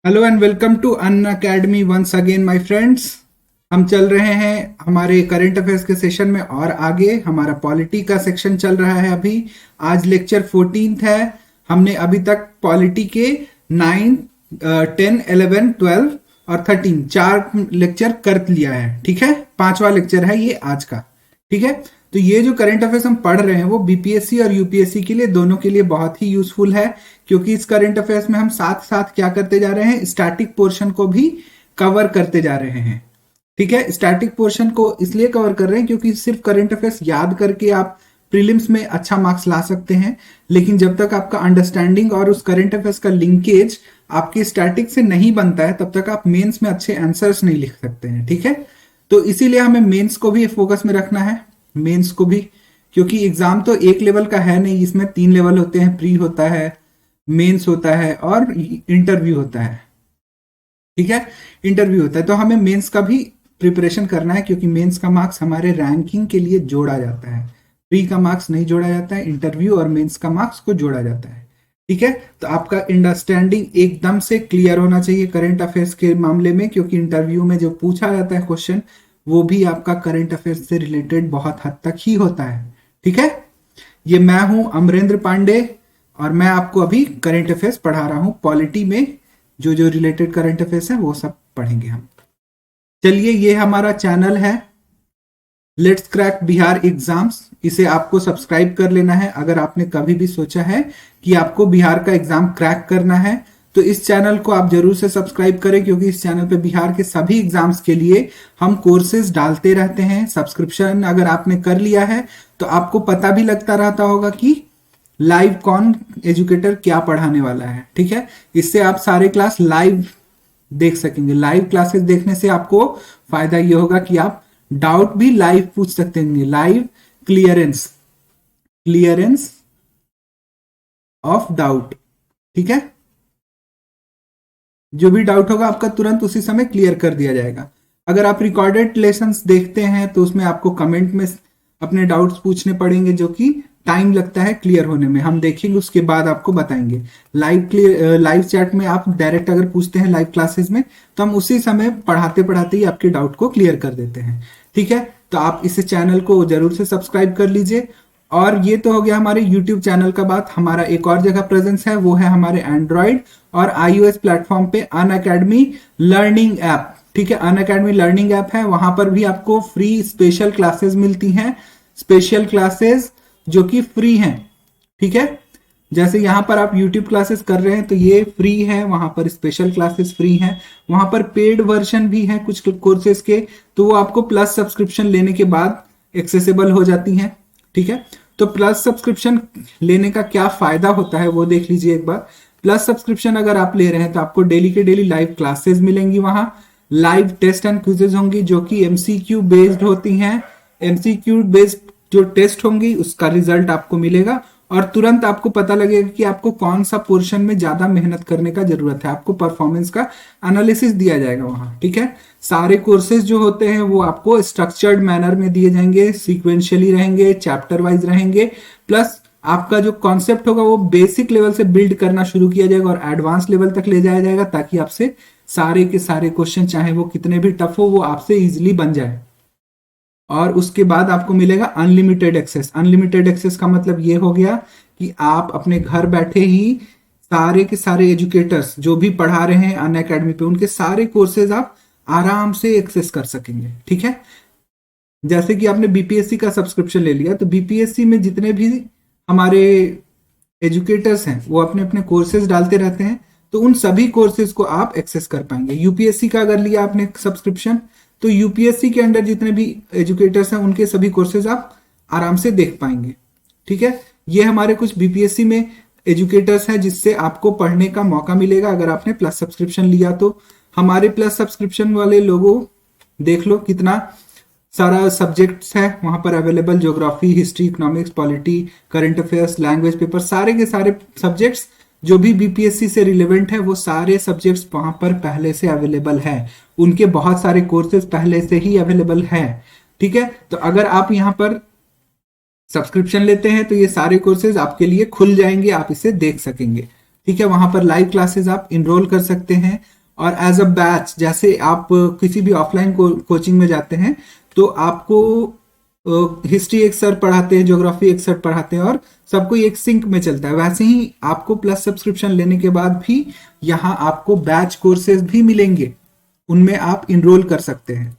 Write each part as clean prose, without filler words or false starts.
Hello and welcome to Unacademy once again my friends. हम चल रहे हैं हमारे करंट अफेयर्स के सेशन में और आगे हमारा पॉलिटी का सेक्शन चल रहा है। अभी आज लेक्चर 14th है। हमने अभी तक पॉलिटी के 9, 10, 11, 12 और 13 चार लेक्चर कर लिया है। ठीक है, पांचवा लेक्चर है ये आज का। ठीक है, तो ये जो करंट अफेयर्स हम पढ़ रहे हैं वो बीपीएससी और यूपीएससी के लिए दोनों के लिए बहुत ही यूजफुल है, क्योंकि इस करंट अफेयर्स में हम साथ साथ क्या करते जा रहे हैं, स्टैटिक पोर्शन को भी कवर करते जा रहे हैं। ठीक है, स्टैटिक पोर्शन को इसलिए कवर कर रहे हैं क्योंकि सिर्फ करंट अफेयर्स याद करके आप प्रीलिम्स में अच्छा मार्क्स ला सकते हैं, लेकिन जब तक आपका अंडरस्टैंडिंग और उस करंट अफेयर्स का लिंकेज आपकी स्टैटिक से नहीं बनता है तब तक आप मेंस में अच्छे आंसर्स नहीं लिख सकते हैं। ठीक है, तो इसीलिए हमें मेंस को भी फोकस में रखना है, मेंस को भी, क्योंकि एग्जाम तो एक लेवल का है नहीं, इसमें 3 लेवल होते हैं, प्री होता है, मेंस होता है और इंटरव्यू होता है। ठीक है, इंटरव्यू होता है, तो हमें मेंस का भी प्रिपरेशन करना है, क्योंकि मेंस का मार्क्स हमारे रैंकिंग के लिए जोड़ा जाता है, प्री का मार्क्स नहीं जोड़ा जाता है, इंटरव्यू और मेंस का मार्क्स को जोड़ा जाता है। ठीक है, तो आपका अंडरस्टैंडिंग एकदम से क्लियर होना चाहिए करंट अफेयर्स के मामले में, क्योंकि इंटरव्यू में जो पूछा जाता है क्वेश्चन वो भी आपका करंट अफेयर्स से रिलेटेड बहुत हद तक ही होता है। ठीक है, ये मैं हूं अमरेंद्र पांडे और मैं आपको अभी करंट अफेयर्स पढ़ा रहा हूं। पॉलिटी में जो जो रिलेटेड करंट अफेयर्स है वो सब पढ़ेंगे हम। चलिए, ये हमारा चैनल है लेट्स क्रैक बिहार एग्जाम्स, इसे आपको सब्सक्राइब कर लेना है। अगर आपने कभी भी सोचा है कि आपको बिहार का एग्जाम क्रैक करना है तो इस चैनल को आप जरूर से सब्सक्राइब करें, क्योंकि इस चैनल पे बिहार के सभी एग्जाम्स के लिए हम कोर्सेज डालते रहते हैं। सब्सक्रिप्शन अगर आपने कर लिया है तो आपको पता भी लगता रहता होगा कि लाइव कौन एजुकेटर क्या पढ़ाने वाला है। ठीक है, इससे आप सारे क्लास लाइव देख सकेंगे। लाइव क्लासेस देखने से आपको फायदा ये होगा कि आप डाउट भी लाइव पूछ सकते हैं। Live clearance, clearance of doubt. ठीक है, जो भी डाउट होगा आपका तुरंत उसी समय क्लियर कर दिया जाएगा। अगर आप रिकॉर्डेड लेसन्स देखते हैं तो उसमें आपको कमेंट में अपने डाउट्स पूछने पड़ेंगे, जो कि टाइम लगता है क्लियर होने में। हम देखेंगे, उसके बाद आपको बताएंगे। लाइव चैट में आप डायरेक्ट अगर पूछते हैं लाइव क्लासेस में तो हम उसी समय पढ़ाते पढ़ाते ही आपके डाउट को क्लियर कर देते हैं। ठीक है, तो आप इस चैनल को जरूर से सब्सक्राइब कर लीजिए। और ये तो हो गया हमारे YouTube चैनल का बात। हमारा एक और जगह प्रेजेंस है, वो है हमारे एंड्रॉइड और iOS प्लेटफॉर्म पे अन अकेडमी लर्निंग ऐप। ठीक है, अन अकेडमी लर्निंग ऐप है, वहां पर भी आपको फ्री स्पेशल क्लासेस मिलती हैं, स्पेशल क्लासेस जो कि फ्री हैं। ठीक है, जैसे यहाँ पर आप YouTube क्लासेस कर रहे हैं तो ये फ्री है, वहां पर स्पेशल क्लासेस फ्री हैं। वहां पर पेड वर्जन भी है कुछ कोर्सेज के, तो वो आपको प्लस सब्सक्रिप्शन लेने के बाद एक्सेसिबल हो जाती हैं। ठीक है, तो प्लस सब्सक्रिप्शन लेने का क्या फायदा होता है वो देख लीजिए एक बार। प्लस सब्सक्रिप्शन अगर आप ले रहे हैं तो आपको डेली के डेली लाइव क्लासेस मिलेंगी, वहां लाइव टेस्ट एंड क्विजेज होंगी जो कि एमसीक्यू बेस्ड होती हैं। एमसीक्यू बेस्ड जो टेस्ट होंगी उसका रिजल्ट आपको मिलेगा और तुरंत आपको पता लगेगा कि आपको कौन सा पोर्शन में ज्यादा मेहनत करने का जरूरत है। आपको परफॉर्मेंस का एनालिसिस दिया जाएगा वहां। ठीक है, सारे कोर्सेज जो होते हैं वो आपको स्ट्रक्चर्ड मैनर में दिए जाएंगे, सीक्वेंशियली रहेंगे, चैप्टर वाइज रहेंगे। प्लस आपका जो कॉन्सेप्ट होगा वो बेसिक लेवल से बिल्ड करना शुरू किया जाएगा और एडवांस लेवल तक ले जाया जाएगा, ताकि आपसे सारे के सारे क्वेश्चन, चाहे वो कितने भी टफ हो, वो आपसे इजिली बन जाए। और उसके बाद आपको मिलेगा अनलिमिटेड एक्सेस। अनलिमिटेड एक्सेस का मतलब ये हो गया कि आप अपने घर बैठे ही सारे के सारे एजुकेटर्स जो भी पढ़ा रहे हैं अन अकेडमी पे, उनके सारे कोर्सेज आप आराम से एक्सेस कर सकेंगे। ठीक है, जैसे कि आपने बीपीएससी का सब्सक्रिप्शन ले लिया तो बीपीएससी में जितने भी हमारे एजुकेटर्स हैं वो अपने अपने कोर्सेज डालते रहते हैं, तो उन सभी कोर्सेज को आप एक्सेस कर पाएंगे। यूपीएससी का अगर लिया आपने सब्सक्रिप्शन तो यूपीएससी के अंडर जितने भी एजुकेटर्स हैं उनके सभी कोर्सेज आप आराम से देख पाएंगे। ठीक है, ये हमारे कुछ बीपीएससी में एजुकेटर्स हैं जिससे आपको पढ़ने का मौका मिलेगा अगर आपने प्लस सब्सक्रिप्शन लिया तो। हमारे प्लस सब्सक्रिप्शन वाले लोगों देख लो कितना सारा सब्जेक्ट्स है वहां पर available. Geography, history, economics, polity, current affairs, language paper, सारे के सारे सब्जेक्ट्स जो भी बीपीएससी से रिलेवेंट है वो सारे सब्जेक्ट्स वहां पर पहले से अवेलेबल है। उनके बहुत सारे कोर्सेज पहले से ही अवेलेबल है। ठीक है, तो अगर आप यहाँ पर सब्सक्रिप्शन लेते हैं तो ये सारे कोर्सेज आपके लिए खुल जाएंगे, आप इसे देख सकेंगे। ठीक है, वहां पर लाइव क्लासेस आप इनरोल कर सकते हैं। और एज अ बैच, जैसे आप किसी भी ऑफलाइन कोचिंग में जाते हैं तो आपको हिस्ट्री एक सर पढ़ाते हैं, ज्योग्राफी एक सर पढ़ाते हैं और सबको एक सिंक में चलता है, वैसे ही आपको प्लस सब्सक्रिप्शन लेने के बाद भी यहाँ आपको बैच कोर्सेज भी मिलेंगे, उनमें आप इनरोल कर सकते हैं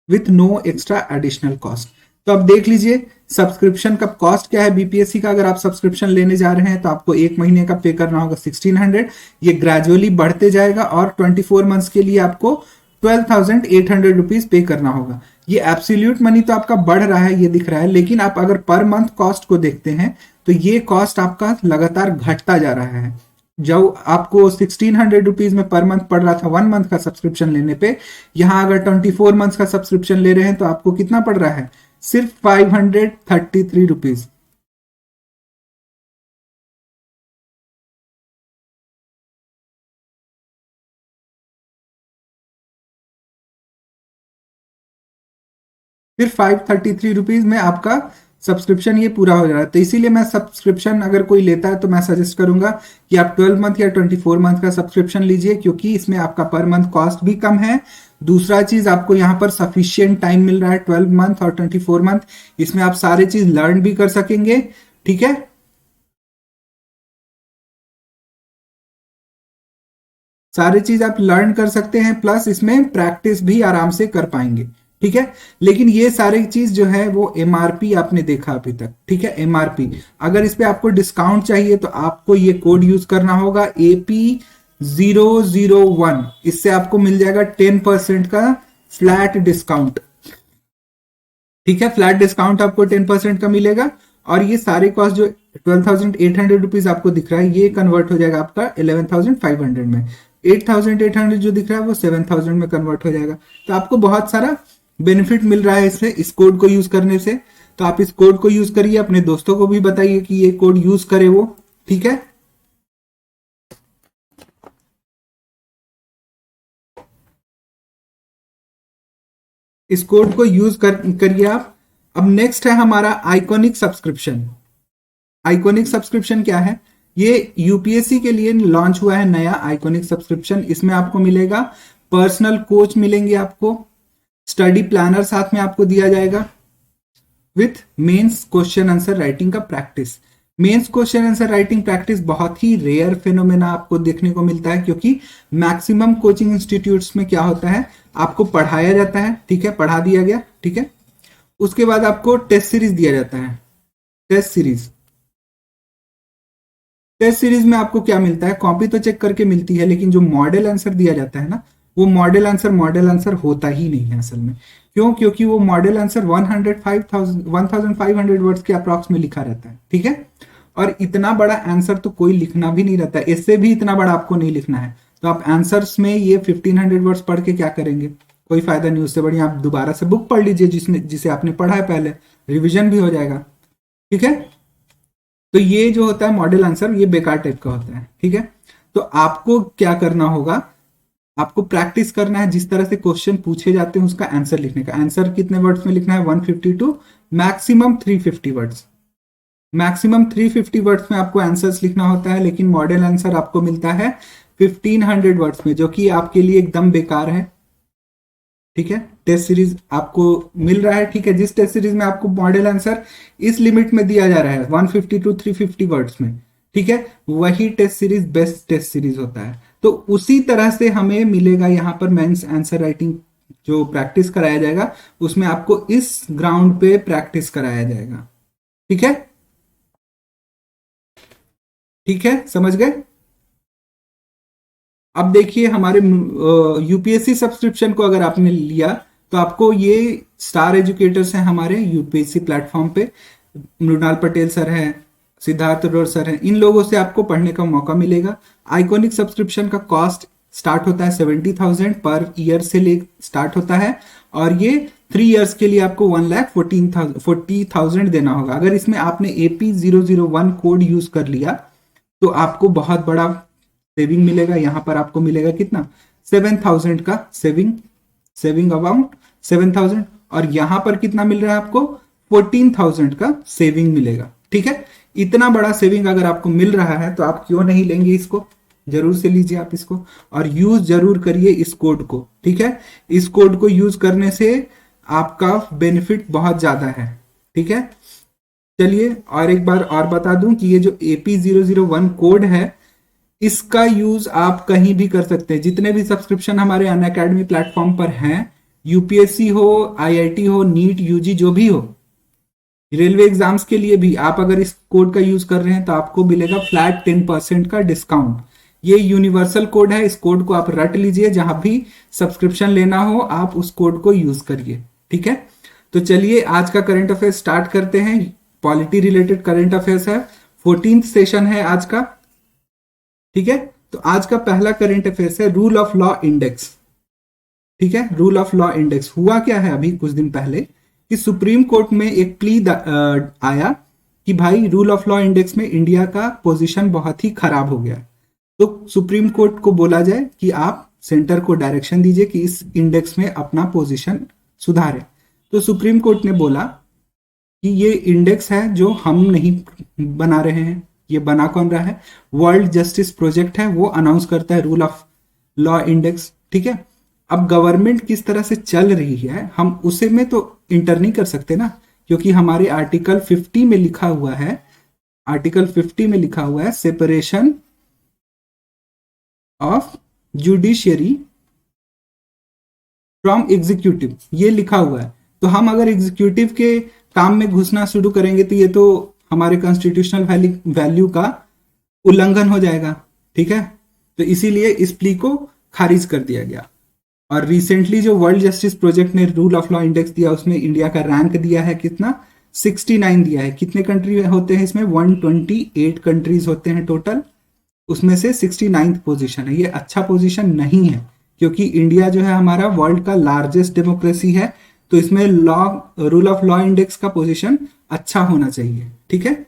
with no extra additional cost. तो अब देख लीजिए सब्सक्रिप्शन का कॉस्ट क्या है बीपीएससी का। अगर आप सब्सक्रिप्शन लेने जा रहे हैं तो आपको एक महीने का पे करना होगा 1600। ये ग्रेजुअली बढ़ते जाएगा और 24 मंथ्स के लिए आपको 12,800 रुपीज पे करना होगा। ये एब्सोल्यूट मनी तो आपका बढ़ रहा है, ये दिख रहा है, लेकिन आप अगर पर मंथ कॉस्ट को देखते हैं तो ये कॉस्ट आपका लगातार घटता जा रहा है। जो आपको 1600 रुपीज में पर मंथ पड़ रहा था 1 मंथ का सब्सक्रिप्शन लेने पे, यहां अगर 24 मंथ्स का सब्सक्रिप्शन ले रहे हैं तो आपको कितना पड़ रहा है, सिर्फ 533 रुपीज। सिर्फ 533 रुपीज में आपका सब्सक्रिप्शन ये पूरा हो जा रहा है। तो इसीलिए मैं सब्सक्रिप्शन अगर कोई लेता है तो मैं सजेस्ट करूंगा कि आप 12 मंथ या 24 मंथ का सब्सक्रिप्शन लीजिए, क्योंकि इसमें आपका पर मंथ कॉस्ट भी कम है। दूसरा चीज, आपको यहाँ पर सफिशियंट टाइम मिल रहा है 12 मंथ और 24 मंथ, इसमें आप सारे चीज लर्न भी कर सकेंगे। ठीक है, सारी चीज आप लर्न कर सकते हैं, प्लस इसमें प्रैक्टिस भी आराम से कर पाएंगे। ठीक है, लेकिन ये सारी चीज जो है वो एमआरपी आपने देखा अभी तक। ठीक है, एमआरपी, अगर इस पे आपको डिस्काउंट चाहिए तो आपको ये कोड यूज करना होगा AP001, इससे आपको मिल जाएगा 10% का फ्लैट डिस्काउंट। ठीक है, फ्लैट डिस्काउंट आपको 10% का मिलेगा। और ये सारे कॉस्ट जो 12,800 रुपीज आपको दिख रहा है, ये कन्वर्ट हो जाएगा आपका 11,500 में। 8,800 जो दिख रहा है वो 7,000 में कन्वर्ट हो जाएगा। तो आपको बहुत सारा बेनिफिट मिल रहा है इससे, इस कोड को यूज करने से। तो आप इस कोड को यूज करिए, अपने दोस्तों को भी बताइए कि ये कोड यूज करे वो। ठीक है, इस कोड को यूज करिए आप। अब नेक्स्ट है हमारा आइकॉनिक सब्सक्रिप्शन। आइकॉनिक सब्सक्रिप्शन क्या है, ये यूपीएससी के लिए लॉन्च हुआ है नया आइकॉनिक सब्सक्रिप्शन। इसमें आपको मिलेगा पर्सनल कोच मिलेंगे, आपको स्टडी प्लानर साथ में आपको दिया जाएगा with mains question answer writing का practice. Mains question answer writing practice बहुत ही रेयर फिनोमेना आपको देखने को मिलता है, क्योंकि मैक्सिमम कोचिंग इंस्टीट्यूट्स में क्या होता है, आपको पढ़ाया जाता है, ठीक है, पढ़ा दिया गया, ठीक है, उसके बाद आपको टेस्ट सीरीज दिया जाता है। टेस्ट सीरीज, टेस्ट सीरीज में आपको क्या मिलता है, कॉपी तो चेक करके मिलती है, लेकिन जो मॉडल आंसर दिया जाता है ना, वो मॉडल आंसर होता ही नहीं है असल में। क्यों? क्योंकि वो मॉडल आंसर 1500 वर्ड्स के अप्रॉक्स में लिखा रहता है। ठीक है, और इतना बड़ा आंसर तो कोई लिखना भी नहीं रहता है, इससे भी इतना बड़ा आपको नहीं लिखना है। तो आप आंसर्स में ये 1500 वर्ड्स पढ़ के क्या करेंगे, कोई फायदा नहीं। उससे बढ़िया आप दोबारा से बुक पढ़ लीजिए जिसे आपने पढ़ा है पहले, रिविजन भी हो जाएगा। ठीक है, तो ये जो होता है मॉडल आंसर, ये बेकार टाइप का होता है। ठीक है, तो आपको क्या करना होगा, आपको प्रैक्टिस करना है, जिस तरह से क्वेश्चन पूछे जाते हैं उसका आंसर लिखने का। आंसर कितने वर्ड्स में लिखना है, 150 to maximum 350 words. Maximum 350 words में आपको आंसर्स लिखना होता है, लेकिन मॉडल आंसर आपको मिलता है 1500 वर्ड्स में, जो कि आपके लिए एकदम बेकार है। ठीक है, टेस्ट सीरीज आपको मिल रहा है, ठीक है, जिस टेस्ट सीरीज में आपको मॉडल आंसर इस लिमिट में दिया जा रहा है 150 टू 350 वर्ड्स में, ठीक है, वही test series best test series होता है। तो उसी तरह से हमें मिलेगा यहाँ पर मेंस आंसर राइटिंग जो प्रैक्टिस कराया जाएगा, उसमें आपको इस ग्राउंड पे प्रैक्टिस कराया जाएगा। ठीक है, ठीक है, समझ गए। अब देखिए हमारे यूपीएससी सब्सक्रिप्शन को अगर आपने लिया तो आपको ये स्टार एजुकेटर्स हैं हमारे यूपीएससी प्लेटफॉर्म पे, मृणाल पटेल सर हैं, सिद्धार्थ अरोड़ सर हैं, इन लोगों से आपको पढ़ने का मौका मिलेगा। आइकॉनिक सब्सक्रिप्शन का कॉस्ट स्टार्ट होता है 70,000 पर ईयर से ले स्टार्ट होता है, और ये 3 इयर्स के लिए आपको 1,40,000 देना होगा। अगर इसमें आपने AP001 कोड यूज कर लिया तो आपको बहुत बड़ा सेविंग मिलेगा। यहां पर आपको मिलेगा कितना, 7,000 का सेविंग अमाउंट 7,000, और यहां पर कितना मिल रहा है आपको, 14,000 का सेविंग मिलेगा। ठीक है, इतना बड़ा सेविंग अगर आपको मिल रहा है तो आप क्यों नहीं लेंगे इसको, जरूर से लीजिए आप इसको और यूज जरूर करिए इस कोड को। ठीक है, इस कोड को यूज करने से आपका बेनिफिट बहुत ज्यादा है। ठीक है, चलिए और एक बार और बता दूं कि ये जो AP001 कोड है इसका यूज आप कहीं भी कर सकते हैं। जितने भी सब्सक्रिप्शन हमारे अनअकैडमी प्लेटफॉर्म पर हैं, यूपीएससी हो, आईआईटी हो, नीट, यूजी जो भी हो, रेलवे एग्जाम्स के लिए भी आप अगर इस कोड का यूज कर रहे हैं तो आपको मिलेगा फ्लैट 10% का डिस्काउंट। ये यूनिवर्सल कोड है, इस कोड को आप रट लीजिए, जहां भी सब्सक्रिप्शन लेना हो आप उस कोड को यूज करिए। ठीक है, तो चलिए आज का करंट अफेयर स्टार्ट करते हैं। पॉलिटी रिलेटेड करंट अफेयर्स है, 14th सेशन है आज का। ठीक है, तो आज का पहला करंट अफेयर्स है रूल ऑफ लॉ इंडेक्स। ठीक है, रूल ऑफ लॉ इंडेक्स हुआ क्या है अभी कुछ दिन पहले कि सुप्रीम कोर्ट में एक प्ली आया कि भाई रूल ऑफ लॉ इंडेक्स में इंडिया का पोजीशन बहुत ही खराब हो गया। तो सुप्रीम कोर्ट को बोला जाए कि आप सेंटर को डायरेक्शन दीजिए कि इस इंडेक्स में अपना पोजीशन सुधारे। तो सुप्रीम कोर्ट ने बोला कि ये इंडेक्स है जो हम नहीं बना रहे हैं। ये बना कौन रहा है, वर्ल्ड जस्टिस प्रोजेक्ट है, वो अनाउंस करता है रूल ऑफ लॉ इंडेक्स। ठीक है, अब गवर्नमेंट किस तरह से चल रही है हम उसे में तो इंटर नहीं कर सकते ना, क्योंकि हमारे आर्टिकल 50 में लिखा हुआ है, आर्टिकल 50 में लिखा हुआ है separation of judiciary from executive, ये लिखा हुआ है। तो हम अगर एग्जीक्यूटिव के काम में घुसना शुरू करेंगे तो ये तो हमारे कॉन्स्टिट्यूशनल वैल्यू का उल्लंघन हो जाएगा। ठीक है, तो इसीलिए इस प्ली को खारिज कर दिया गया। और रिसेंटली जो वर्ल्ड जस्टिस प्रोजेक्ट ने रूल ऑफ लॉ इंडेक्स दिया उसमें इंडिया का रैंक दिया है कितना, 69 दिया है। कितने कंट्री होते हैं इसमें, 128 कंट्रीज होते हैं टोटल, उसमें से 69th पोजीशन है। ये अच्छा पोजीशन नहीं है क्योंकि इंडिया जो है हमारा वर्ल्ड का लार्जेस्ट डेमोक्रेसी है, तो इसमें रूल ऑफ लॉ इंडेक्स का पोजीशन अच्छा होना चाहिए। ठीक है,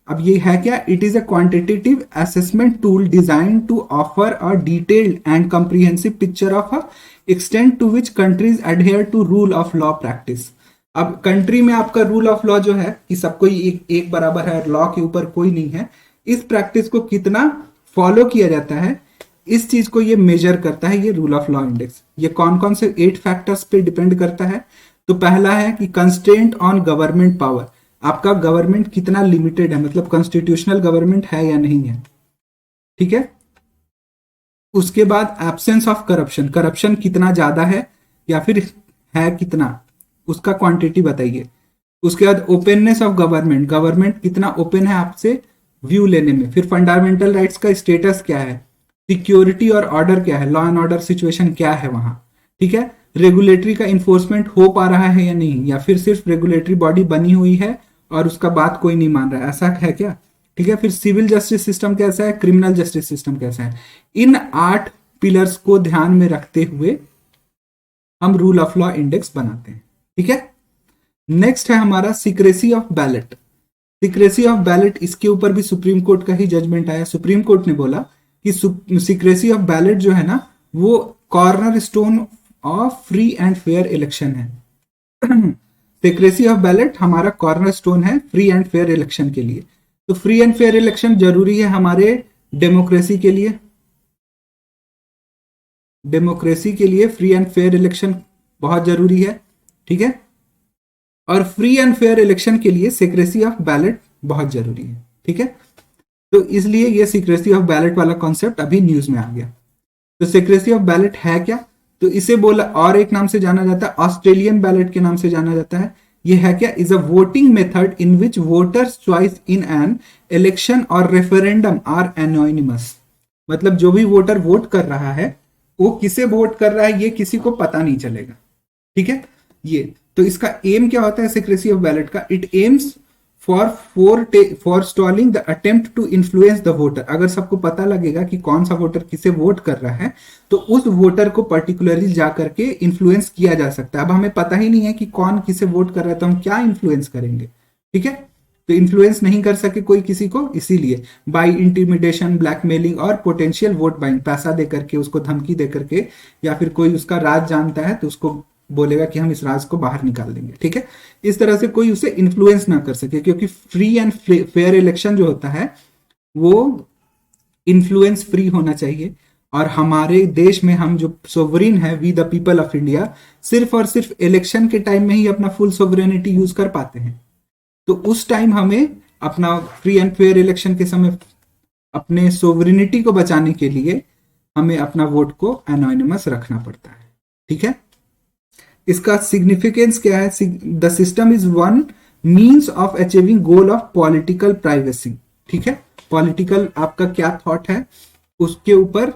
अब ये है क्या, it is a quantitative assessment tool design to offer a detailed and comprehensive picture of a extent to which countries adhere to rule of law practice. अब कंट्री में आपका रूल ऑफ लॉ जो है कि सबको एक बराबर है, लॉ के ऊपर कोई नहीं है, इस प्रैक्टिस को कितना फॉलो किया जाता है इस चीज को ये मेजर करता है ये रूल ऑफ लॉ इंडेक्स। ये कौन कौन से 8 फैक्टर्स पे डिपेंड करता है। तो पहला है कि कंस्ट्रेंट ऑन गवर्नमेंट पावर, आपका गवर्नमेंट कितना लिमिटेड है, मतलब कॉन्स्टिट्यूशनल गवर्नमेंट है या नहीं है। ठीक है, उसके बाद एब्सेंस ऑफ करप्शन, करप्शन कितना ज्यादा है या फिर है कितना, उसका क्वांटिटी बताइए। उसके बाद ओपननेस ऑफ गवर्नमेंट, गवर्नमेंट कितना ओपन है आपसे व्यू लेने में। फिर फंडामेंटल राइट्स का स्टेटस क्या है, सिक्योरिटी और ऑर्डर क्या है, लॉ एंड ऑर्डर सिचुएशन क्या है वहां। ठीक है, रेगुलेटरी का इन्फोर्समेंट हो पा रहा है या नहीं, या फिर सिर्फ रेगुलेटरी बॉडी बनी हुई है और उसका बात कोई नहीं मान रहा है, ऐसा है क्या। ठीक है, फिर सिविल जस्टिस सिस्टम कैसा है, क्रिमिनल जस्टिस सिस्टम कैसा है। इन 8 पिलर्स को ध्यान में रखते हुए हम रूल ऑफ लॉ इंडेक्स बनाते हैं। ठीक है, नेक्स्ट है हमारा secrecy of ballot. Secrecy of ballot, इसके ऊपर भी सुप्रीम कोर्ट का ही जजमेंट आया। सुप्रीम कोर्ट ने बोला कि सीक्रेसी ऑफ बैलेट जो है ना वो corner stone of free and fair election है। सीक्रेसी ऑफ बैलेट हमारा कॉर्नर स्टोन है फ्री एंड फेयर इलेक्शन के लिए। तो फ्री एंड फेयर इलेक्शन जरूरी है हमारे डेमोक्रेसी के लिए, डेमोक्रेसी के लिए फ्री एंड फेयर इलेक्शन बहुत जरूरी है। ठीक है, और फ्री एंड फेयर इलेक्शन के लिए सीक्रेसी ऑफ बैलेट बहुत जरूरी है। ठीक है, तो इसलिए ये सीक्रेसी ऑफ बैलेट वाला कॉन्सेप्ट अभी न्यूज में आ गया। तो सीक्रेसी ऑफ बैलेट है क्या, तो इसे बोला और एक नाम से जाना जाता है, ऑस्ट्रेलियन बैलेट के नाम से जाना जाता है। ये है क्या, is a voting method in which voters choice in an election और रेफरेंडम आर एनोनिमस। मतलब जो भी वोटर वोट कर रहा है वो किसे वोट कर रहा है ये किसी को पता नहीं चलेगा। ठीक है, ये तो इसका एम क्या होता है सीक्रेसी ऑफ बैलेट का, it aims for stalling the attempt to influence the voter. अगर सबको पता लगेगा कि कौन सा वोटर किसे वोट कर रहा है तो उस वोटर को पर्टिकुलरली जाकर के इन्फ्लुएंस किया जा सकता है। अब हमें पता ही नहीं है कि कौन किसे वोट कर रहा है तो हम क्या इन्फ्लुएंस करेंगे। ठीक है, तो इन्फ्लुएंस नहीं कर सके कोई किसी को, इसीलिए बाई इंटिमिडेशन, ब्लैकमेलिंग और पोटेंशियल वोट बाइंग, पैसा दे करके, उसको धमकी दे करके, या फिर कोई उसका राज जानता है तो उसको बोलेगा कि हम इस राज को बाहर निकाल देंगे, ठीक है। इस तरह से कोई उसे इन्फ्लुएंस ना कर सके, क्योंकि फ्री एंड फेयर इलेक्शन जो होता है वो इन्फ्लुएंस फ्री होना चाहिए। और हमारे देश में हम जो सोवरिन है, we the people of India, सिर्फ और सिर्फ इलेक्शन के टाइम में ही अपना फुल सोवरेनिटी यूज कर पाते हैं। तो उस टाइम हमें अपना फ्री एंड फेयर इलेक्शन के समय अपने सोवरेनिटी को बचाने के लिए हमें अपना वोट को एनोनिमस रखना पड़ता है, ठीक है। इसका सिग्निफिकेंस क्या है? The system is one means of achieving goal of political privacy, ठीक है। पॉलिटिकल आपका क्या थॉट है उसके ऊपर,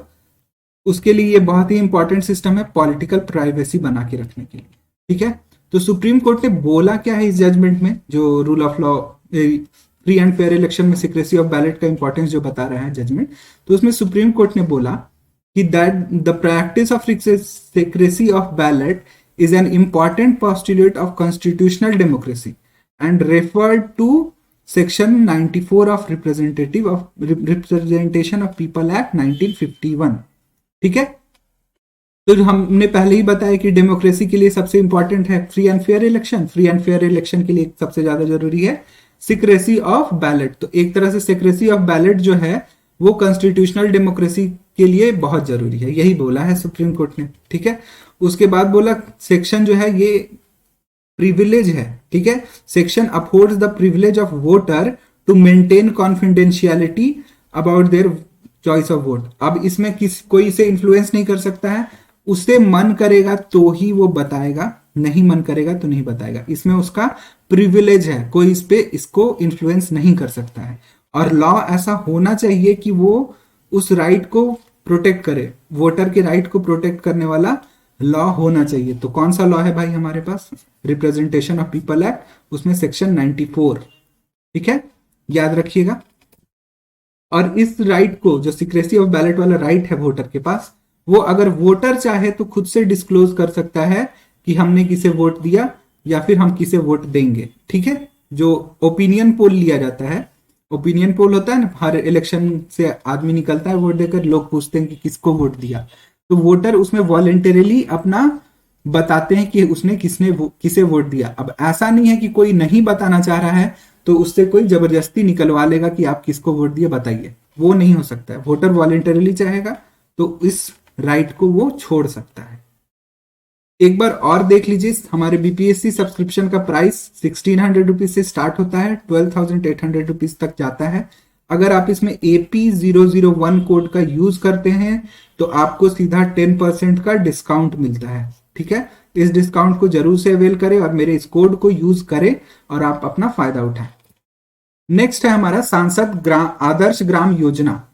उसके लिए ये बहुत ही इंपॉर्टेंट सिस्टम है पॉलिटिकल प्राइवेसी बना के रखने के लिए, ठीक है। तो सुप्रीम कोर्ट ने बोला क्या है इस जजमेंट में, जो rule of law free and fair election में सिक्रेसी ऑफ बैलेट का इंपॉर्टेंस जो बता रहा है जजमेंट, तो उसमें सुप्रीम कोर्ट ने बोला कि that the practice of secrecy of ballot is an important postulate of constitutional democracy and referred to section 94 of representation of people act 1951, ठीक है। तो हमने पहले ही बताया कि डेमोक्रेसी के लिए सबसे इंपॉर्टेंट है free and fair election. Free and fair election के लिए सबसे ज्यादा जरूरी है सिक्रेसी ऑफ बैलेट। तो एक तरह से सिक्रेसी ऑफ बैलेट जो है वो कॉन्स्टिट्यूशनल डेमोक्रेसी के लिए बहुत जरूरी है, यही बोला है सुप्रीम कोर्ट ने, ठीक है। उसके बाद बोला सेक्शन जो है ये प्रिविलेज है, ठीक है। Section upholds the privilege of voter to maintain confidentiality about their choice of vote. अब इसमें कोई इसे इन्फ्लुएंस नहीं कर सकता है, उसे मन करेगा तो ही वो बताएगा, नहीं मन करेगा तो नहीं बताएगा। इसमें उसका प्रिविलेज है, कोई इस पे इसको इन्फ्लुएंस नहीं कर सकता है। और लॉ ऐसा होना चाहिए कि वो उस राइट को प्रोटेक्ट करे, वोटर के राइट को प्रोटेक्ट करने वाला लॉ होना चाहिए। तो कौन सा लॉ है भाई हमारे पास? रिप्रेजेंटेशन ऑफ पीपल एक्ट, उसमें सेक्शन 94, ठीक है, याद रखिएगा। और इस राइट को, जो सिक्रेसी ऑफ बैलेट वाला राइट है वोटर के पास, वो अगर वोटर चाहे तो खुद से डिस्क्लोज कर सकता है कि हमने किसे वोट दिया या फिर हम किसे वोट देंगे, ठीक है। जो ओपिनियन पोल लिया जाता है, ओपिनियन पोल होता है ना, हर इलेक्शन से आदमी निकलता है वोट देकर, लोग पूछते हैं कि किसको वोट दिया, तो वोटर उसमें वॉलेंटरीली अपना बताते हैं कि उसने किसे वोट दिया। अब ऐसा नहीं है कि कोई नहीं बताना चाह रहा है तो उससे कोई जबरदस्ती निकलवा लेगा कि आप किसको वोट दिए बताइए, वो नहीं हो सकता है। वोटर वॉलेंटरीली चाहेगा तो इस राइट को वो छोड़ सकता है। एक बार और देख लीजिए, हमारे बीपीएससी सब्सक्रिप्शन का प्राइस 1600 रुपीज से स्टार्ट होता है, 12,800 रुपीज तक जाता है। अगर आप इसमें AP001 कोड का यूज करते हैं तो आपको सीधा 10% का डिस्काउंट मिलता है, ठीक है। इस डिस्काउंट को जरूर से अवेल करें और मेरे इस कोड को यूज करें और आप अपना फायदा उठाएं। नेक्स्ट है हमारा सांसद आदर्श ग्राम योजना।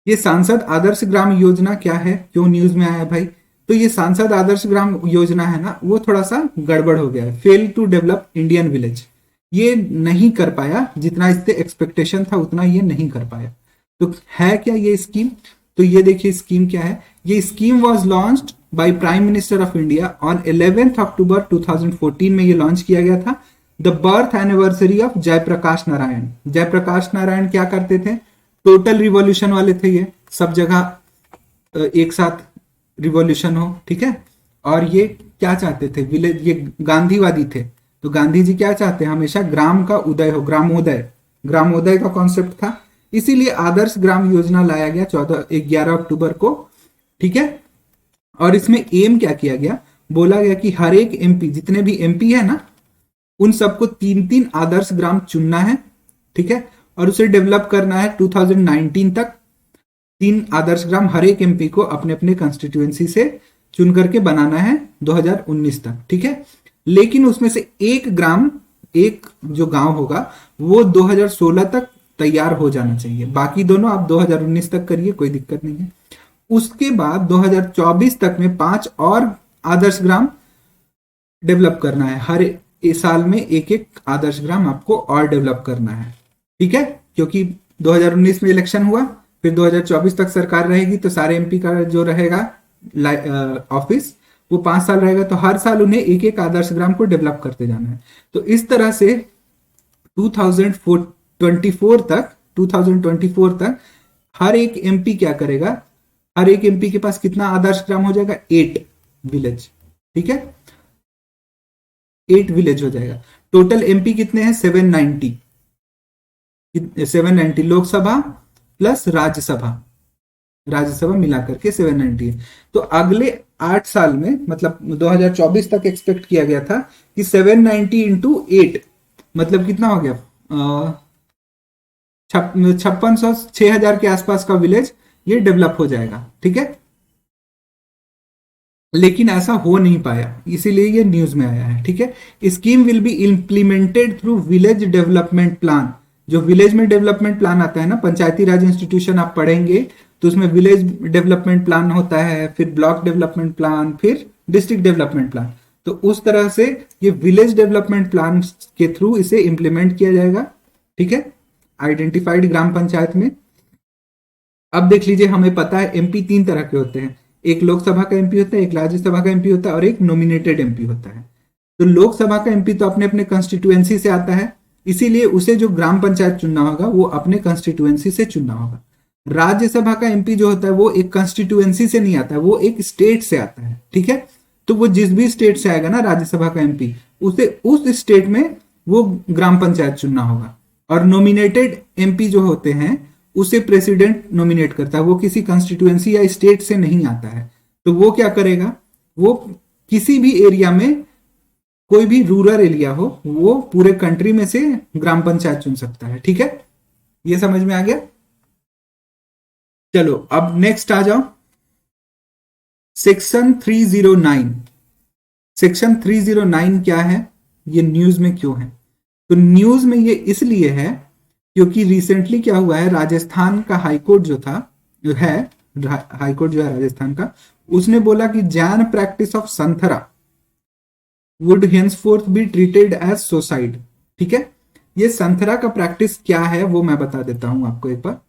ये सांसद आदर्श ग्राम योजना क्या है, क्यों न्यूज में आया भाई? तो ये सांसद आदर्श ग्राम योजना है ना, वो थोड़ा सा गड़बड़ हो गया है। Fail to develop Indian village, ये नहीं कर पाया, जितना इससे एक्सपेक्टेशन था उतना ये नहीं कर पाया। तो है क्या ये स्कीम? तो ये देखिए स्कीम क्या है। ये scheme was launched by prime minister of India on 11 October 2014 में ये लॉन्च किया गया था। The birth anniversary of Jayaprakash Narayan. Jayaprakash Narayan क्या करते थे? टोटल रिवॉल्यूशन वाले थे, ये सब जगह एक साथ रिवॉल्यूशन हो, ठीक है। और ये क्या चाहते थे? विलेज, ये गांधीवादी थे। तो गांधी जी क्या चाहते हैं? हमेशा ग्राम का उदय हो, ग्रामोदय, ग्रामोदय का कॉन्सेप्ट था। इसीलिए आदर्श ग्राम योजना लाया गया 11 अक्टूबर को, ठीक है। और इसमें एम क्या किया गया? बोला गया कि हर एक एमपी, जितने भी एमपी है ना, उन सबको 3-3 आदर्श ग्राम चुनना है, ठीक है। और उसे डेवलप करना है 2019 तक। 3 आदर्श ग्राम हर एक एमपी को अपने अपने कंस्टिट्यूएंसी से चुन करके बनाना है 2019 तक, ठीक है। लेकिन उसमें से एक ग्राम, एक जो गांव होगा वो 2016 तक तैयार हो जाना चाहिए। बाकी दोनों आप 2019 तक करिए, कोई दिक्कत नहीं है। उसके बाद 2024 तक में 5 और आदर्श ग्राम डेवलप करना है। हर साल में एक एक आदर्श ग्राम आपको और डेवलप करना है, ठीक है। क्योंकि 2019 में इलेक्शन हुआ, फिर 2024 तक सरकार रहेगी, तो सारे एमपी का जो रहेगा ऑफिस वो 5 साल रहेगा, तो हर साल उन्हें एक एक आदर्श ग्राम को डेवलप करते जाना है। तो इस तरह से 2024 तक हर एक एमपी क्या करेगा? हर एक एमपी के पास कितना आदर्श ग्राम हो जाएगा? 8 विलेज, ठीक है, 8 विलेज हो जाएगा। टोटल एमपी कितने हैं? 790, 790 लोकसभा प्लस राज्यसभा, राज्यसभा मिलाकर के 790 है। तो अगले 8 साल में, मतलब 2024 तक एक्सपेक्ट किया गया था कि 790 इंटू 8 मतलब कितना हो गया, 5600 6000 के आसपास का विलेज ये डेवलप हो जाएगा। ठीक है, लेकिन ऐसा हो नहीं पाया, इसीलिए ये न्यूज में आया है। ठीक है, scheme will be implemented through village development plan. जो विलेज में डेवलपमेंट प्लान आता है ना, पंचायती राज इंस्टीट्यूशन आप पढ़ेंगे तो उसमें विलेज डेवलपमेंट प्लान होता है, फिर ब्लॉक डेवलपमेंट प्लान, फिर डिस्ट्रिक्ट डेवलपमेंट प्लान। तो उस तरह से ये विलेज डेवलपमेंट प्लान के थ्रू इसे इंप्लीमेंट किया जाएगा। ठीक है, आइडेंटिफाइड ग्राम पंचायत में। अब देख लीजिए, हमें पता है एमपी 3 तरह के होते हैं, एक लोकसभा का एमपी होता है, एक राज्यसभा का एमपी होता है और एक नॉमिनेटेड एमपी होता है। तो लोकसभा का एमपी तो अपने अपने कंस्टिट्यूएंसी से आता है, इसीलिए उसे जो ग्राम पंचायत चुनना होगा वो अपने कंस्टिट्यूएंसी से चुनना होगा। राज्यसभा का एमपी जो होता है वो एक कंस्टिट्यूएंसी से नहीं आता है, वो एक स्टेट से आता है। ठीक है, तो वो जिस भी स्टेट से आएगा ना राज्यसभा का एमपी, उसे उस स्टेट में वो ग्राम पंचायत चुनना होगा। और नॉमिनेटेड एमपी जो होते हैं उसे प्रेसिडेंट नॉमिनेट करता है, वो किसी कंस्टिट्यूएंसी या स्टेट से नहीं आता है। तो वो क्या करेगा, वो किसी भी एरिया में, कोई भी रूरल एरिया हो, वो पूरे कंट्री में से ग्राम पंचायत चुन सकता है। ठीक है, ये समझ में आ गया। चलो अब नेक्स्ट आ जाओ, सेक्शन 309। सेक्शन 309 क्या है, ये न्यूज में क्यों है? तो न्यूज में ये इसलिए है क्योंकि रिसेंटली क्या हुआ है, राजस्थान का हाईकोर्ट जो था, जो है हाईकोर्ट जो है राजस्थान का, उसने बोला कि Jain practice of Santhara would henceforth be treated as suicide. ठीक है, ये संथरा का प्रैक्टिस क्या है वो मैं बता देता हूं आपको एक बार।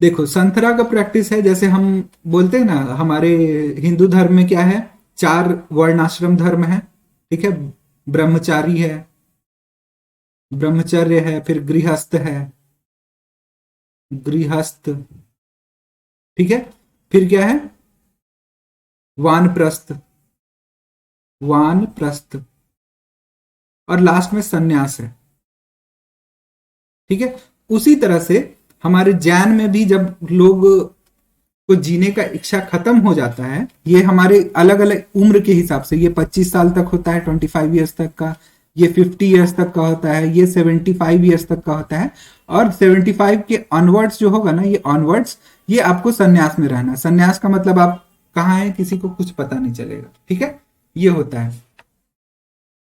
देखो, संथरा का प्रैक्टिस है, जैसे हम बोलते हैं ना, हमारे हिंदू धर्म में क्या है, 4 वर्णाश्रम धर्म है। ठीक है, ब्रह्मचारी है, ब्रह्मचर्य है, फिर गृहस्थ है, गृहस्थ। ठीक है, फिर क्या है, वानप्रस्थ, वानप्रस्थ, और लास्ट में सन्यास है। ठीक है, उसी तरह से हमारे जैन में भी जब लोग को जीने का इच्छा खत्म हो जाता है, ये हमारे अलग अलग उम्र के हिसाब से, ये 25 साल तक होता है, 25 ईयर्स तक का, ये 50 ईयर्स तक का होता है, ये 75 ईयर्स तक का होता है, और 75 के ऑनवर्ड्स जो होगा ना, ये ऑनवर्ड्स, ये आपको सन्यास में रहना। सन्यास का मतलब आप कहाँ है किसी को कुछ पता नहीं चलेगा। ठीक है, ये होता है।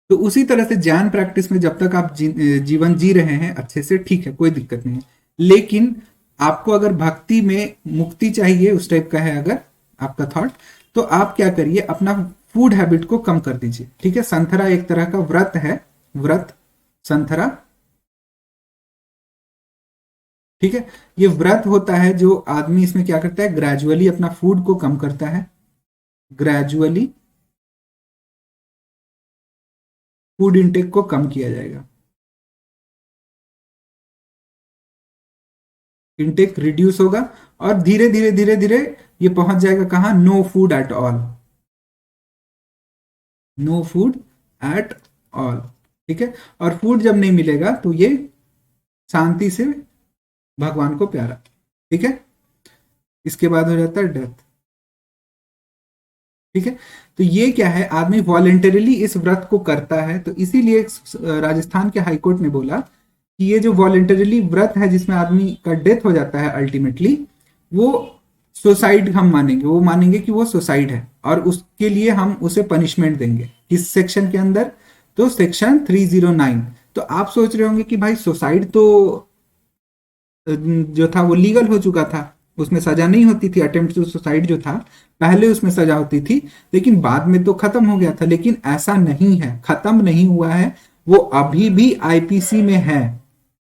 तो उसी तरह से जैन प्रैक्टिस में जब तक आप जीवन जी रहे हैं अच्छे से, ठीक है, कोई दिक्कत नहीं है। लेकिन आपको अगर भक्ति में मुक्ति चाहिए, उस टाइप का है अगर आपका थॉट, तो आप क्या करिए, अपना फूड हैबिट को कम कर दीजिए। ठीक है, संथरा एक तरह का व्रत है, व्रत संथरा। ठीक है, ये व्रत होता है जो आदमी इसमें क्या करता है, ग्रेजुअली अपना फूड को कम करता है, ग्रेजुअली फूड इंटेक को कम किया जाएगा, इंटेक रिड्यूस होगा, और धीरे धीरे धीरे धीरे ये पहुंच जाएगा कहां, no food at all, no food at all. ठीक है, और फूड जब नहीं मिलेगा तो ये शांति से भगवान को प्यारा। ठीक है, इसके बाद हो जाता है डेथ। ठीक है, तो ये क्या है, आदमी वॉलेंटरीली इस व्रत को करता है। तो इसीलिए राजस्थान के हाईकोर्ट ने बोला कि ये जो वॉलेंटरीली व्रत है जिसमें आदमी का डेथ हो जाता है अल्टीमेटली, वो सुसाइड हम मानेंगे, वो मानेंगे कि वो सुसाइड है, और उसके लिए हम उसे पनिशमेंट देंगे। किस सेक्शन के अंदर, तो सेक्शन 309। तो आप सोच रहे होंगे कि भाई सुसाइड तो जो था वो लीगल हो चुका था, उसमें सजा नहीं होती थी, अटेम्प्ट टू सुसाइड जो था पहले उसमें सजा होती थी, लेकिन बाद में तो खत्म हो गया था। लेकिन ऐसा नहीं है, खत्म नहीं हुआ है, वो अभी भी आईपीसी में है।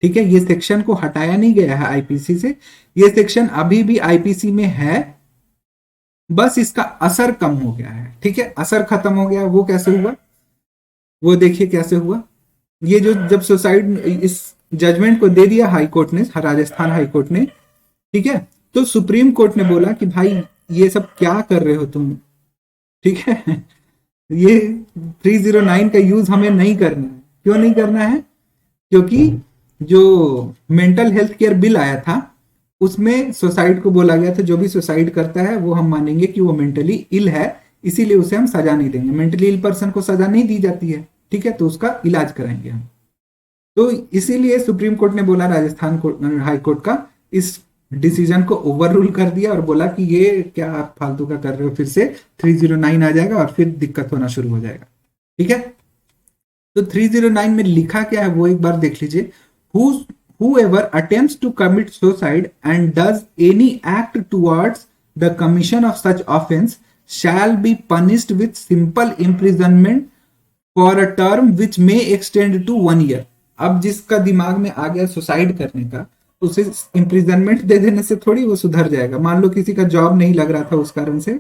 ठीक है, ये सेक्शन को हटाया नहीं गया है आईपीसी से, ये सेक्शन अभी भी आईपीसी में है, बस इसका असर कम हो गया है। ठीक है, असर खत्म हो गया। वो कैसे हुआ, वो देखिए कैसे हुआ। ये जो जब सुसाइड, इस जजमेंट को दे दिया हाईकोर्ट ने, राजस्थान हाईकोर्ट ने, ठीक है, तो सुप्रीम कोर्ट ने बोला कि भाई ये सब क्या कर रहे हो तुम, ठीक है, ये 309 का यूज हमें नहीं करना है। क्यों नहीं करना है? क्योंकि जो मेंटल हेल्थ केयर बिल आया था उसमें सुसाइड को बोला गया था जो भी सुसाइड करता है वो हम मानेंगे कि वो मेंटली इल है, इसीलिए उसे हम सजा नहीं देंगे। मेंटली इल पर्सन को सजा नहीं दी जाती है, ठीक है, तो उसका इलाज कराएंगे हम। तो इसीलिए सुप्रीम कोर्ट ने बोला, राजस्थान हाई कोर्ट का इस डिसीजन को ओवर रूल कर दिया और बोला कि ये क्या आप फालतू का कर रहे हो, फिर से 309 आ जाएगा और फिर दिक्कत होना शुरू हो जाएगा, ठीक है। तो 309 में लिखा क्या है वो एक बार देख लीजिए। Whoever attempts to commit suicide and does any act towards the commission of such offense shall be punished with simple imprisonment for a term which may extend to 1 year। अब जिसका दिमाग में आ गया सुसाइड करने का, उसे इम्प्रिजनमेंट दे देने से थोड़ी वो सुधर जाएगा। मान लो किसी का जॉब नहीं लग रहा था, उस कारण से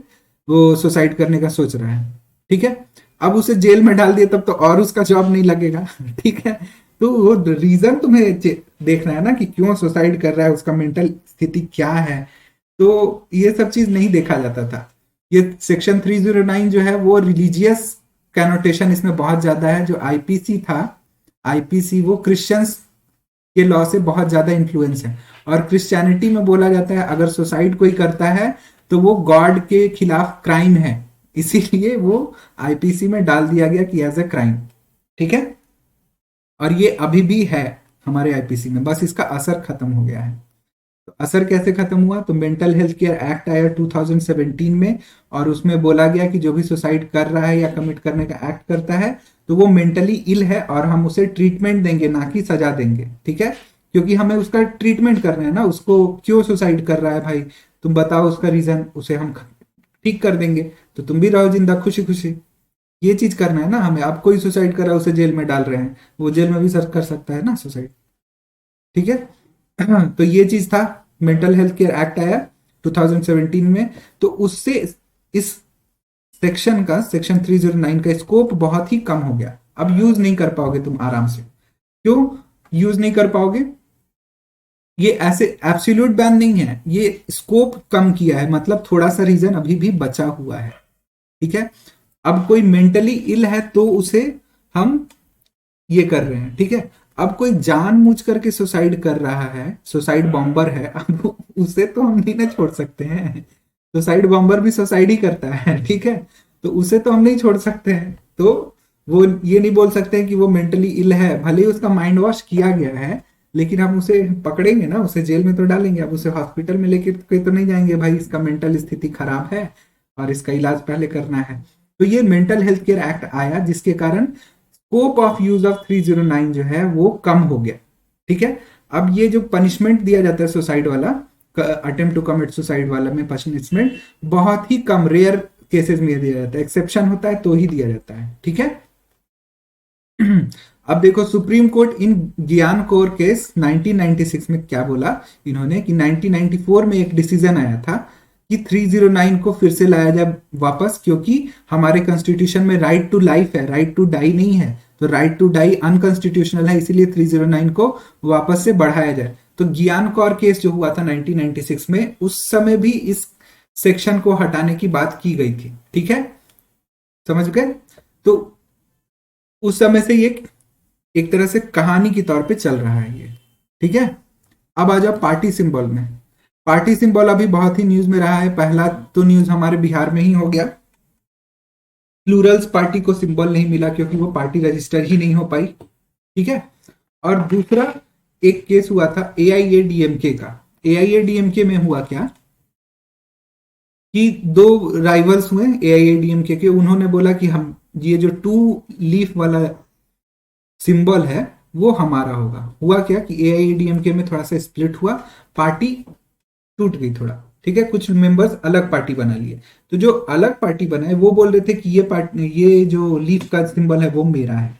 वो सुसाइड करने का सोच रहा है, ठीक है, अब उसे जेल में डाल दिया तब तो और उसका जॉब नहीं लगेगा, ठीक है। तो वो रीजन तुम्हें देखना है ना कि क्यों सुसाइड कर रहा है, उसका मेंटल स्थिति क्या है। तो ये सब चीज नहीं देखा जाता था। ये सेक्शन 309 जो है वो रिलीजियस कैनोटेशन इसमें बहुत ज्यादा है। जो आईपीसी था, आईपीसी वो क्रिश्चियंस के लॉ से बहुत ज्यादा इन्फ्लुएंस है। और क्रिश्चियनिटी में बोला जाता है अगर सुसाइड कोई करता है तो वो गॉड के खिलाफ क्राइम है, इसीलिए वो आईपीसी में डाल दिया गया कि एज ए क्राइम, ठीक है। और ये अभी भी है हमारे आईपीसी में, बस इसका असर खत्म हो गया है। तो असर कैसे खत्म हुआ? तो मेंटल हेल्थ केयर एक्ट आया 2017 में और उसमें बोला गया कि जो भी सुसाइड कर रहा है या कमिट करने का एक्ट करता है तो वो मेंटली इल है और हम उसे ट्रीटमेंट देंगे, ना कि सजा देंगे, ठीक है। क्योंकि हमें उसका ट्रीटमेंट करना है ना, उसको क्यों सुसाइड कर रहा है भाई, तुम बताओ उसका रीजन, उसे हम ठीक कर देंगे तो तुम भी रहो जिंदा खुशी खुशी। ये चीज करना है ना हमें। अब कोई सुसाइड कर रहा है उसे जेल में डाल रहे हैं, वो जेल में भी सर्च कर सकता है ना सुसाइड, ठीक है। तो ये चीज था, मेंटल हेल्थ केयर एक्ट आया 2017 में, तो उससे इस सेक्शन का, सेक्शन 309 का स्कोप बहुत ही कम हो गया। अब यूज नहीं कर पाओगे तुम आराम से। क्यों यूज नहीं कर पाओगे? ये ऐसे एब्सोल्यूट बैन नहीं है, ये स्कोप कम किया है, मतलब थोड़ा सा रीजन अभी भी बचा हुआ है, ठीक है। अब कोई मेंटली इल है तो उसे हम ये कर रहे हैं, ठीक है। अब कोई जानबूझ करके सुसाइड कर रहा है, सुसाइड बॉम्बर है, अब उसे तो हम नहीं ना छोड़ सकते हैं। सुसाइड बॉम्बर भी सुसाइड ही करता है, ठीक है, तो उसे तो हम नहीं छोड़ सकते हैं। तो वो ये नहीं बोल सकते हैं कि वो मेंटली इल है, भले ही उसका माइंड वॉश किया गया है, लेकिन हम उसे पकड़ेंगे ना, उसे जेल में तो डालेंगे। अब उसे हॉस्पिटल में लेके तो नहीं जाएंगे भाई इसका मेंटल स्थिति खराब है और इसका इलाज पहले करना है। तो ये मेंटल हेल्थ केयर एक्ट आया जिसके कारण स्कोप ऑफ यूज ऑफ 309 जो है वो कम हो गया, ठीक है। अब ये जो पनिशमेंट दिया जाता है सुसाइड वाला, अटेम्प्ट टू कमिट सुसाइड वाला में पनिशमेंट बहुत ही कम, रेयर केसेस में दिया जाता है, एक्सेप्शन होता है तो ही दिया जाता है, ठीक है। अब देखो सुप्रीम कोर्ट इन ज्ञान कोर केस 1996 में क्या बोला इन्होंने कि 1994 में एक डिसीजन आया था कि 309 को फिर से लाया जाए वापस, क्योंकि हमारे कॉन्स्टिट्यूशन में राइट टू लाइफ है, राइट टू डाई नहीं है। तो राइट टू डाई अनकॉन्स्टिट्यूशनल है, इसीलिए 309 को वापस से बढ़ाया जाए। तो ज्ञान कौर केस जो हुआ था 1996 में, उस समय भी इस सेक्शन को हटाने की बात की गई थी, ठीक है, समझ गए। तो उस समय से ये एक तरह से कहानी के तौर पे चल रहा है ये, ठीक है। अब आ जाओ पार्टी सिंबल में। पार्टी सिंबल अभी बहुत ही न्यूज में रहा है। पहला तो न्यूज हमारे बिहार में ही हो गया, प्लूरल्स पार्टी को सिंबल नहीं मिला क्योंकि वो पार्टी रजिस्टर ही नहीं हो पाई, ठीक है। और दूसरा एक केस हुआ था एआईएडीएमके का। एआईएडीएमके में हुआ क्या कि दो राइवल्स हुए एआईएडीएमके के, उन्होंने बोला कि हम ये जो 2 लीफ वाला सिंबल है वो हमारा होगा। हुआ क्या कि एआईएडीएमके में थोड़ा सा स्प्लिट हुआ, पार्टी टूट गई थोड़ा, ठीक है, कुछ मेंबर्स अलग पार्टी बना लिए। तो जो अलग पार्टी बनाए वो बोल रहे थे कि ये जो लीफ का सिंबल है वो मेरा है,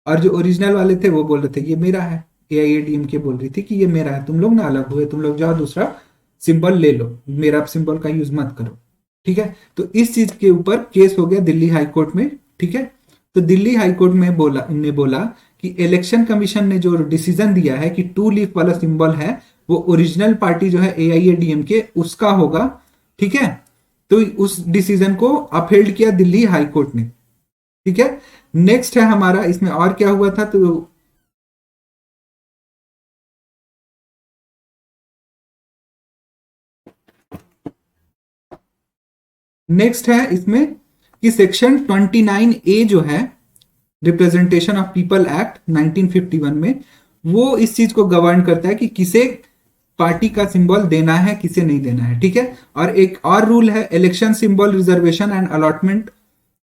और जो ओरिजिनल वाले थे वो बोल रहे थे ये मेरा है। एआईएडीएमके बोल रही थी कि ये मेरा है, तुम लोग ना अलग हुए, तुम लोग जाओ दूसरा सिंबल ले लो, मेरा सिंबल का यूज मत करो, ठीक है। तो इस चीज के ऊपर केस हो गया दिल्ली हाई कोर्ट में, ठीक है। तो दिल्ली हाई कोर्ट में बोला कि इलेक्शन कमीशन ने जो डिसीजन दिया है कि 2 लीफ वाला सिंबल है वो ओरिजिनल पार्टी जो है AIADMK उसका होगा, ठीक है। तो उस डिसीजन को अपहेल्ड किया दिल्ली हाई कोर्ट ने, ठीक है। नेक्स्ट है हमारा, इसमें और क्या हुआ था, तो नेक्स्ट है इसमें कि सेक्शन 29A जो है रिप्रेजेंटेशन ऑफ पीपल एक्ट 1951 में, वो इस चीज को गवर्न करता है कि किसे पार्टी का सिंबल देना है, किसे नहीं देना है, ठीक है। और एक और रूल है election symbol reservation and allotment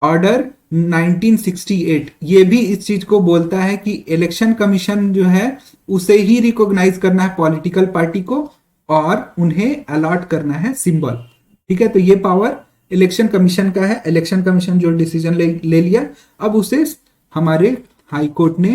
order 1968, ये भी इस चीज को बोलता है कि इलेक्शन कमीशन जो है उसे ही रिकॉग्नाइज करना है पॉलिटिकल पार्टी को, और उन्हें अलॉट करना है सिंबल, ठीक है। तो ये पावर इलेक्शन कमीशन का है। इलेक्शन कमीशन जो डिसीजन ले लिया, अब उसे हमारे हाई कोर्ट ने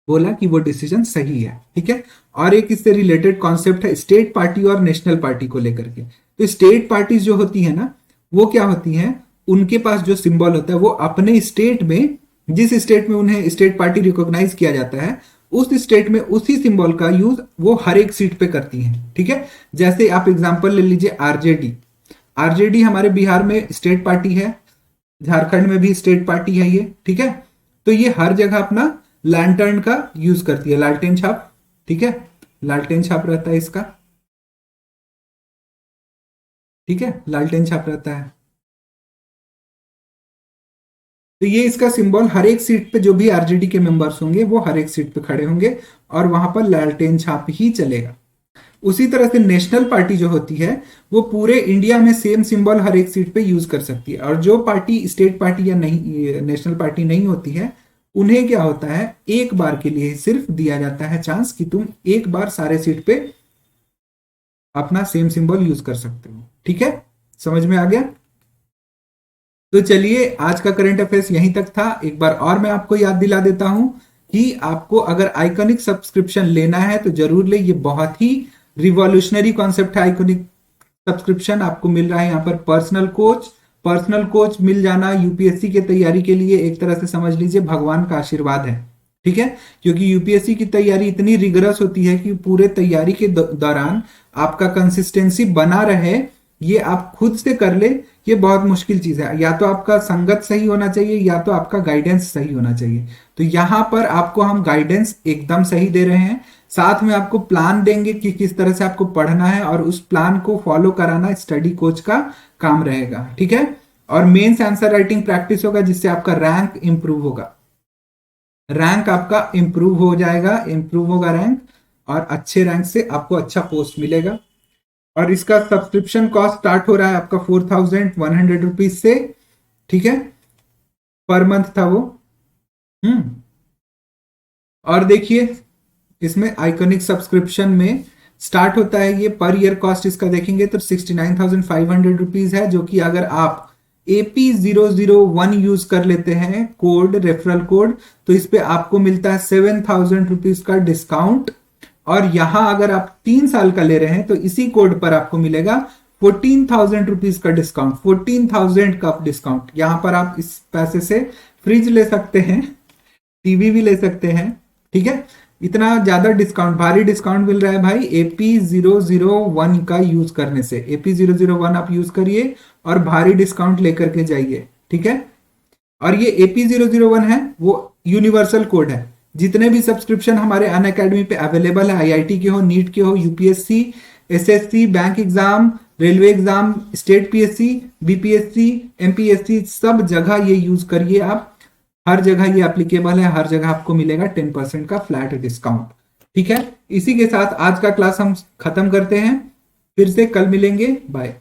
बोला कि वो डिसीजन सही है, ठीक है। और एक इससे रिलेटेड कॉन्सेप्ट है स्टेट पार्टी और नेशनल पार्टी को लेकर के। तो स्टेट पार्टीज जो होती है ना, वो क्या होती हैं, उनके पास जो सिंबल होता है वो अपने स्टेट में, जिस स्टेट में उन्हें स्टेट पार्टी रिकॉग्नाइज किया जाता है, उस स्टेट में उसी सिंबल का यूज वो हर एक सीट पे करती हैं, ठीक है। जैसे आप एग्जांपल ले लीजिए आरजेडी। आरजेडी हमारे बिहार में स्टेट पार्टी है, झारखंड में भी स्टेट पार्टी है ये, ठीक है। तो ये हर जगह अपना लैंटर्न का यूज करती है, लालटेन छाप, ठीक है। लालटेन छाप रहता है इसका, ठीक है, लालटेन छाप रहता है। तो ये इसका सिंबल हर एक सीट पे जो भी आरजेडी के मेंबर्स होंगे वो हर एक सीट पे खड़े होंगे और वहां पर लालटेन छाप ही चलेगा। उसी तरह से नेशनल पार्टी जो होती है वो पूरे इंडिया में सेम सिंबल हर एक सीट पे यूज कर सकती है। और जो पार्टी स्टेट पार्टी या नहीं, नेशनल पार्टी नहीं होती है, उन्हें क्या होता है, एक बार के लिए सिर्फ दिया जाता है चांस कि तुम एक बार सारे सीट पे अपना सेम सिंबल यूज कर सकते हो, ठीक है। समझ में आ गया। तो चलिए आज का करंट अफेयर्स यहीं तक था। एक बार और मैं आपको याद दिला देता हूं कि आपको अगर आइकॉनिक सब्सक्रिप्शन लेना है तो जरूर ले, ये बहुत ही रिवॉल्यूशनरी कॉन्सेप्ट है। आइकॉनिक सब्सक्रिप्शन आपको मिल रहा है यहाँ पर पर्सनल कोच मिल जाना यूपीएससी की तैयारी के लिए एक तरह से समझ लीजिए भगवान का आशीर्वाद है, ठीक है। क्योंकि यूपीएससी की तैयारी इतनी रिगरस होती है कि पूरे तैयारी के दौरान आपका कंसिस्टेंसी बना रहे, ये आप खुद से कर ले, ये बहुत मुश्किल चीज है। या तो आपका संगत सही होना चाहिए या तो आपका गाइडेंस सही होना चाहिए। तो यहां पर आपको हम गाइडेंस एकदम सही दे रहे हैं, साथ में आपको प्लान देंगे कि किस तरह से आपको पढ़ना है, और उस प्लान को फॉलो कराना स्टडी कोच का काम रहेगा, ठीक है। और मेंस आंसर राइटिंग प्रैक्टिस होगा जिससे आपका रैंक इंप्रूव होगा, रैंक आपका इंप्रूव हो जाएगा, इंप्रूव होगा रैंक, और अच्छे रैंक से आपको अच्छा पोस्ट मिलेगा। और इसका सब्सक्रिप्शन कॉस्ट स्टार्ट हो रहा है आपका 4100 रुपीज से, ठीक है, पर मंथ था वो। और देखिए इसमें आइकॉनिक सब्सक्रिप्शन में स्टार्ट होता है ये, पर ईयर कॉस्ट इसका देखेंगे तो 69,500 रुपीज है, जो कि अगर आप AP001 यूज कर लेते हैं कोड, रेफरल कोड, तो इस पे आपको मिलता है 7,000 रुपीज का डिस्काउंट। और यहां अगर आप 3 साल का ले रहे हैं तो इसी कोड पर आपको मिलेगा 14,000 रुपीज का डिस्काउंट, 14,000 का डिस्काउंट। यहां पर आप इस पैसे से फ्रिज ले सकते हैं, टीवी भी ले सकते हैं, ठीक है। इतना ज्यादा डिस्काउंट, भारी डिस्काउंट मिल रहा है भाई AP001 का यूज करने से। AP001 आप यूज करिए और भारी डिस्काउंट लेकर के जाइए, ठीक है। और ये AP001 है वो यूनिवर्सल कोड है। जितने भी सब्सक्रिप्शन हमारे अनअकैडमी पे अवेलेबल है, IIT के हो, नीट के हो, UPSC, SSC, bank exam, railway exam, state PSC, BPSC, MPSC, सब जगह ये यूज करिए आप। हर जगह ये एप्लीकेबल है, हर जगह आपको मिलेगा 10% का फ्लैट डिस्काउंट, ठीक है। इसी के साथ आज का क्लास हम खत्म करते हैं, फिर से कल मिलेंगे, बाय।